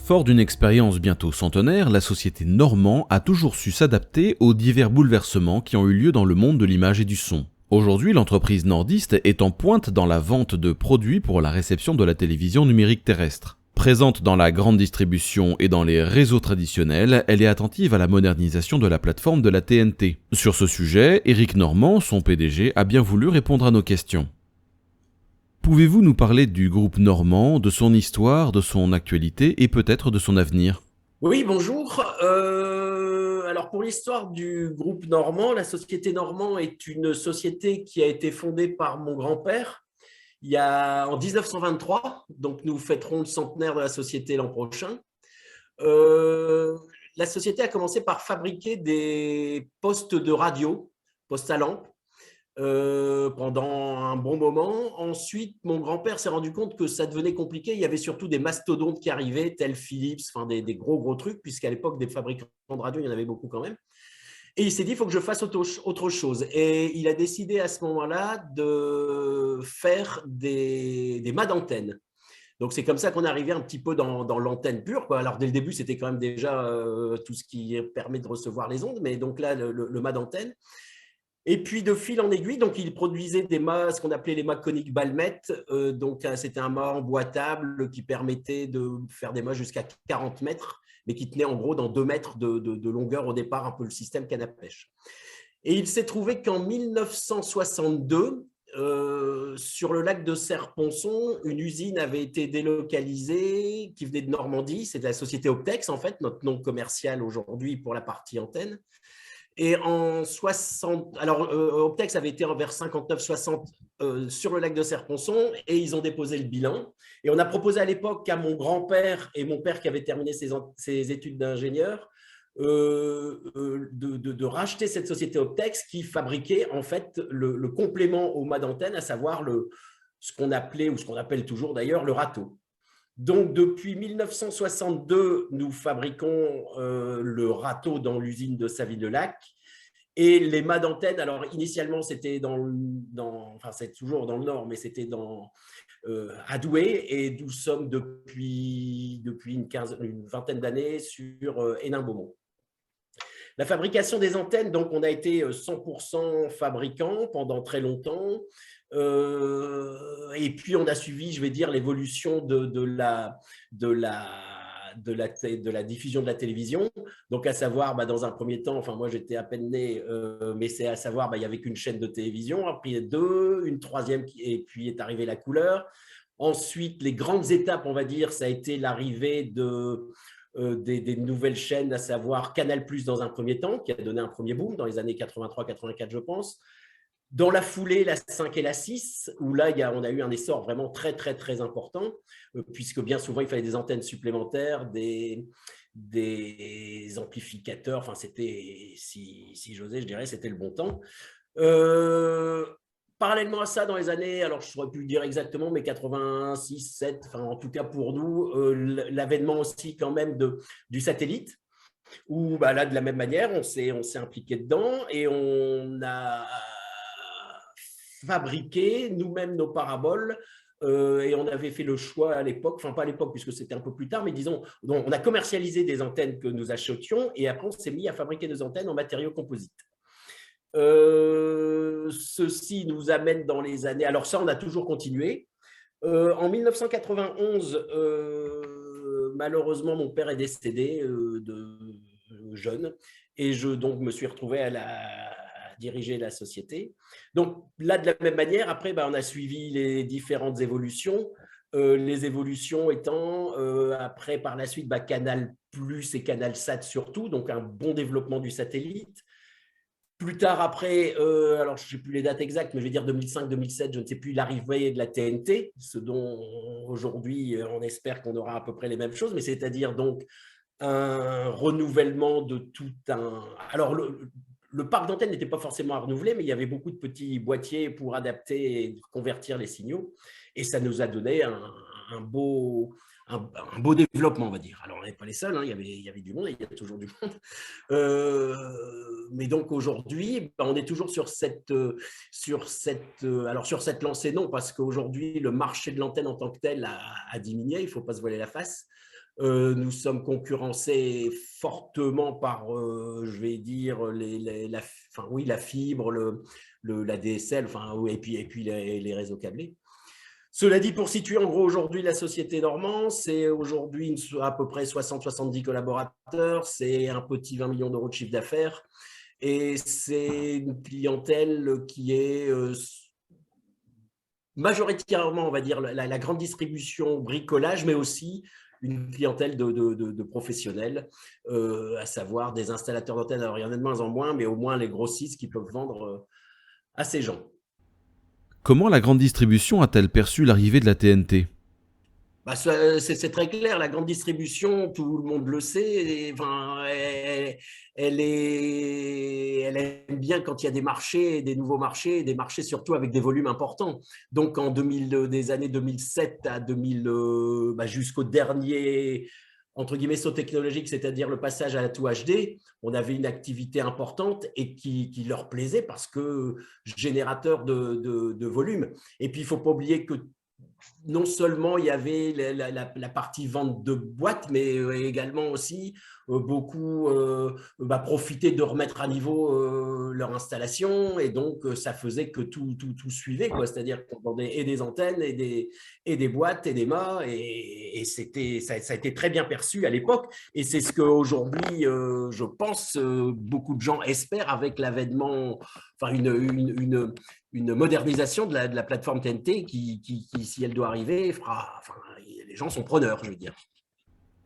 Fort d'une expérience bientôt centenaire, la société Normand a toujours su s'adapter aux divers bouleversements qui ont eu lieu dans le monde de l'image et du son. Aujourd'hui, l'entreprise nordiste est en pointe dans la vente de produits pour la réception de la télévision numérique terrestre. Présente dans la grande distribution et dans les réseaux traditionnels, elle est attentive à la modernisation de la plateforme de la TNT. Sur ce sujet, Éric Normand, son PDG, a bien voulu répondre à nos questions. Pouvez-vous nous parler du groupe Normand, de son histoire, de son actualité et peut-être de son avenir ? Oui, bonjour. Alors pour l'histoire du groupe Normand, la société Normand est une société qui a été fondée par mon grand-père en 1923. Donc nous fêterons le centenaire de la société l'an prochain. La société a commencé par fabriquer des postes de radio, postes à lampe, pendant un bon moment. Ensuite, mon grand-père s'est rendu compte que ça devenait compliqué. Il y avait surtout des mastodontes qui arrivaient, tels Philips, enfin des gros trucs, puisqu'à l'époque, des fabricants de radio, il y en avait beaucoup quand même. Et il s'est dit, il faut que je fasse autre chose. Et il a décidé à ce moment-là de faire des mâts d'antenne. Donc, c'est comme ça qu'on est arrivé un petit peu dans l'antenne pure, quoi. Alors, dès le début, c'était quand même déjà tout ce qui permet de recevoir les ondes, mais donc là, le mât d'antenne. Et puis, de fil en aiguille, donc il produisait des mâts, ce qu'on appelait les mâts coniques Balmet. Donc, c'était un mât emboîtable qui permettait de faire des mâts jusqu'à 40 mètres, mais qui tenait en gros dans 2 mètres de longueur au départ, un peu le système canne à pêche. Et il s'est trouvé qu'en 1962, sur le lac de Serre-Ponçon, une usine avait été délocalisée qui venait de Normandie. C'est la société Optex, en fait, notre nom commercial aujourd'hui pour la partie antenne. Et en 60, alors Optex avait été vers 59-60 sur le lac de Serre-Ponçon et ils ont déposé le bilan. Et on a proposé à l'époque à mon grand-père et mon père qui avaient terminé ses études d'ingénieur de racheter cette société Optex qui fabriquait en fait le complément au mât d'antenne, à savoir ce qu'on appelait, ou ce qu'on appelle toujours d'ailleurs, le râteau. Donc, depuis 1962, nous fabriquons le râteau dans l'usine de Saville-le-Lac. Et les mâts d'antenne, alors initialement, c'était enfin, c'est toujours dans le nord, mais c'était à Douai, et nous sommes depuis une vingtaine d'années sur Hénin-Beaumont. La fabrication des antennes, donc on a été 100% fabricant pendant très longtemps. Et puis on a suivi, je vais dire, l'évolution de la diffusion de la télévision. Donc à savoir, dans un premier temps, enfin moi j'étais à peine né, mais c'est à savoir, il n'y avait qu'une chaîne de télévision, après deux, une troisième, et puis est arrivée la couleur. Ensuite, les grandes étapes, on va dire, ça a été l'arrivée des nouvelles chaînes, à savoir Canal+ dans un premier temps, qui a donné un premier boom dans les années 83-84, je pense. Dans la foulée, la 5 et la 6, où là, on a eu un essor vraiment très important, puisque bien souvent, il fallait des antennes supplémentaires, des amplificateurs. Enfin, c'était, si j'osais, je dirais, c'était le bon temps. Parallèlement à ça, dans les années, alors je ne saurais plus le dire exactement, mais 86, 7, enfin, en tout cas pour nous, l'avènement aussi quand même du satellite, où là, de la même manière, on s'est impliqué dedans et on a fabriqué nous-mêmes nos paraboles. Et on avait fait le choix à l'époque, enfin pas à l'époque puisque c'était un peu plus tard, mais disons, on a commercialisé des antennes que nous achetions et après on s'est mis à fabriquer des antennes en matériaux composites. Ceci nous amène dans les années… Alors ça, on a toujours continué. En 1991, malheureusement, mon père est décédé jeune et je donc me suis retrouvé à diriger la société. Donc là, de la même manière, après, on a suivi les différentes évolutions. Les évolutions étant, après, par la suite, Canal+ et CanalSat surtout, donc un bon développement du satellite. Plus tard, après, alors je ne sais plus les dates exactes, mais je vais dire 2005-2007, je ne sais plus, l'arrivée de la TNT, ce dont aujourd'hui on espère qu'on aura à peu près les mêmes choses, mais c'est-à-dire donc un renouvellement de tout un… Alors, le parc d'antennes n'était pas forcément à renouveler, mais il y avait beaucoup de petits boîtiers pour adapter et convertir les signaux, et ça nous a donné un beau développement, on va dire. Alors, on n'est pas les seuls, hein, il y avait du monde, et il y a toujours du monde. Mais donc, aujourd'hui, on est toujours sur cette lancée, non, parce qu'aujourd'hui, le marché de l'antenne en tant que tel a diminué, il ne faut pas se voiler la face. Nous sommes concurrencés fortement par, je vais dire, la fibre, la DSL, et puis les réseaux câblés. Cela dit, pour situer en gros aujourd'hui la société Normand, c'est aujourd'hui à peu près 60-70 collaborateurs, c'est un petit 20 millions d'euros de chiffre d'affaires, et c'est une clientèle qui est majoritairement, on va dire, la grande distribution bricolage, mais aussi une clientèle de professionnels, à savoir des installateurs d'antennes. Alors, il y en a de moins en moins, mais au moins les grossistes qui peuvent vendre à ces gens. Comment la grande distribution a-t-elle perçu l'arrivée de la TNT ? C'est très clair, la grande distribution, tout le monde le sait, elle aime bien quand il y a des marchés, des nouveaux marchés, des marchés surtout avec des volumes importants. Donc, des années 2007 à 2000, jusqu'au dernier, entre guillemets, saut technologique, c'est-à-dire le passage à la Tout HD, on avait une activité importante et qui leur plaisait parce que générateur de volume. Et puis, il ne faut pas oublier que non seulement il y avait la partie vente de boîtes, mais également aussi beaucoup profiter de remettre à niveau leur installation, et donc ça faisait que tout suivait, quoi. C'est-à-dire qu'on vendait et des antennes et des boîtes et des mâts, et ça a été très bien perçu à l'époque, et c'est ce qu'aujourd'hui, je pense, beaucoup de gens espèrent avec l'avènement, une modernisation de la plateforme TNT qui, si elle doit arriver, les gens sont preneurs, je veux dire.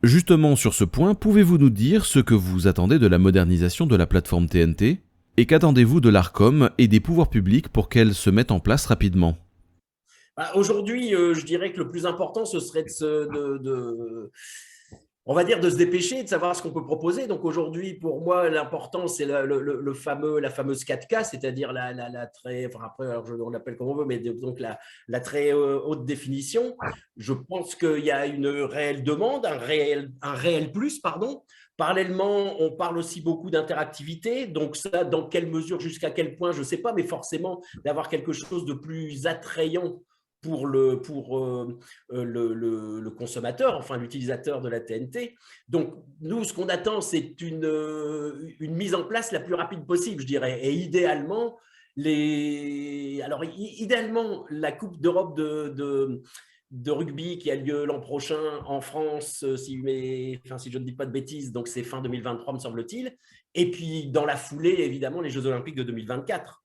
Justement, sur ce point, pouvez-vous nous dire ce que vous attendez de la modernisation de la plateforme TNT ? Et qu'attendez-vous de l'Arcom et des pouvoirs publics pour qu'elle se mette en place rapidement ? Aujourd'hui, je dirais que le plus important, ce serait on va dire de se dépêcher, de savoir ce qu'on peut proposer. Donc aujourd'hui, pour moi, l'important, c'est la fameuse 4K, c'est-à-dire la très, après, on l'appelle comme on veut, mais donc la très haute définition. Je pense qu'il y a une réelle demande, un réel plus, pardon. Parallèlement, on parle aussi beaucoup d'interactivité. Donc ça, dans quelle mesure, jusqu'à quel point, je ne sais pas, mais forcément d'avoir quelque chose de plus attrayant pour le consommateur, enfin l'utilisateur de la TNT. Donc, nous, ce qu'on attend, c'est une mise en place la plus rapide possible, je dirais. Et idéalement, idéalement la Coupe d'Europe de rugby qui a lieu l'an prochain en France, si je ne dis pas de bêtises, donc c'est fin 2023, me semble-t-il. Et puis, dans la foulée, évidemment, les Jeux Olympiques de 2024.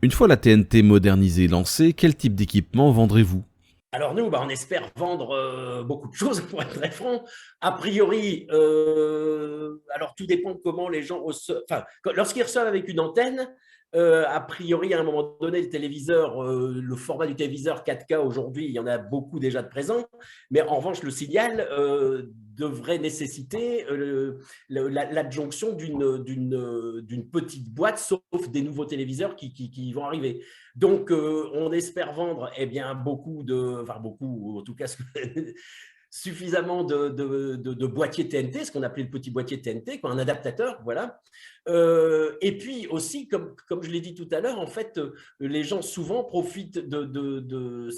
Une fois la TNT modernisée lancée, quel type d'équipement vendrez-vous ? Alors nous, on espère vendre beaucoup de choses, pour être très franc. A priori, alors tout dépend de comment les gens reçoivent. Enfin, lorsqu'ils reçoivent avec une antenne, a priori, à un moment donné, le format du téléviseur 4K aujourd'hui, il y en a beaucoup déjà de présents. Mais en revanche, le signal devrait nécessiter l'adjonction d'une petite boîte, sauf des nouveaux téléviseurs qui vont arriver. Donc, on espère vendre beaucoup, en tout cas, suffisamment de boîtiers TNT, ce qu'on appelait le petit boîtier TNT, un adaptateur, voilà. Et puis aussi, comme je l'ai dit tout à l'heure, en fait, les gens souvent profitent de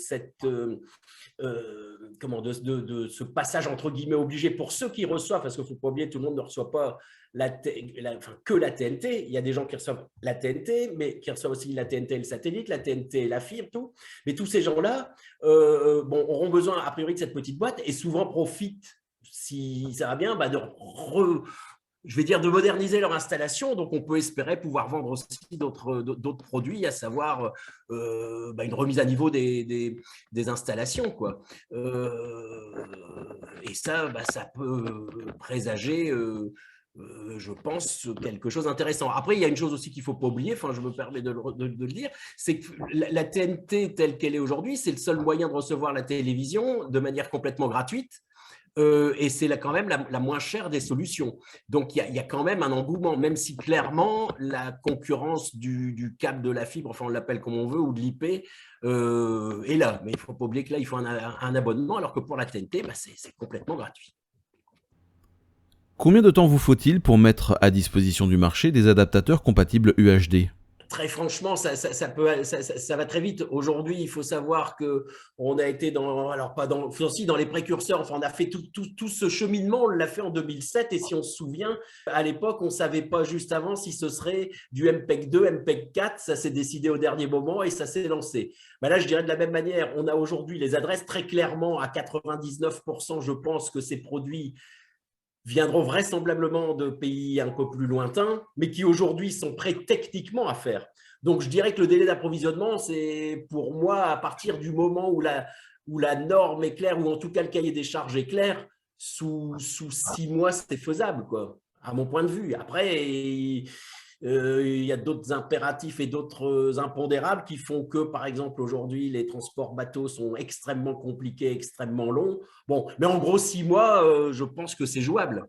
ce passage entre guillemets obligé pour ceux qui reçoivent, parce qu'il ne faut pas oublier, tout le monde ne reçoit pas que la TNT. Il y a des gens qui reçoivent la TNT, mais qui reçoivent aussi la TNT et le satellite, la TNT et la fibre, tout. Mais tous ces gens-là auront besoin, a priori, de cette petite boîte et souvent profitent, si ça va bien, de moderniser leur installation. Donc, on peut espérer pouvoir vendre aussi d'autres produits, à savoir une remise à niveau des installations, quoi. Et ça, ça peut présager, je pense, quelque chose d'intéressant. Après, il y a une chose aussi qu'il ne faut pas oublier, je me permets de le dire, c'est que la TNT telle qu'elle est aujourd'hui, c'est le seul moyen de recevoir la télévision de manière complètement gratuite. Et c'est quand même la moins chère des solutions. Donc, il y a quand même un engouement, même si clairement, la concurrence du câble, de la fibre, on l'appelle comme on veut, ou de l'IP, est là. Mais il ne faut pas oublier que là, il faut un abonnement, alors que pour la TNT, c'est complètement gratuit. Combien de temps vous faut-il pour mettre à disposition du marché des adaptateurs compatibles UHD ? Très franchement, ça va très vite. Aujourd'hui, il faut savoir qu'on a été alors pas dans, aussi dans les précurseurs, enfin, on a fait tout ce cheminement, on l'a fait en 2007. Et si on se souvient, à l'époque, on ne savait pas juste avant si ce serait du MPEG 2, MPEG 4. Ça s'est décidé au dernier moment et ça s'est lancé. Ben là, je dirais de la même manière, on a aujourd'hui les adresses très clairement à 99%. Je pense que ces produits viendront vraisemblablement de pays un peu plus lointains, mais qui aujourd'hui sont prêts techniquement à faire. Donc, je dirais que le délai d'approvisionnement, c'est pour moi, à partir du moment où la norme est claire, ou en tout cas le cahier des charges est clair, sous 6 mois, c'est faisable, quoi, à mon point de vue. Après, il y a d'autres impératifs et d'autres impondérables qui font que, par exemple, aujourd'hui, les transports bateaux sont extrêmement compliqués, extrêmement longs. Bon, mais en gros, 6 mois, je pense que c'est jouable.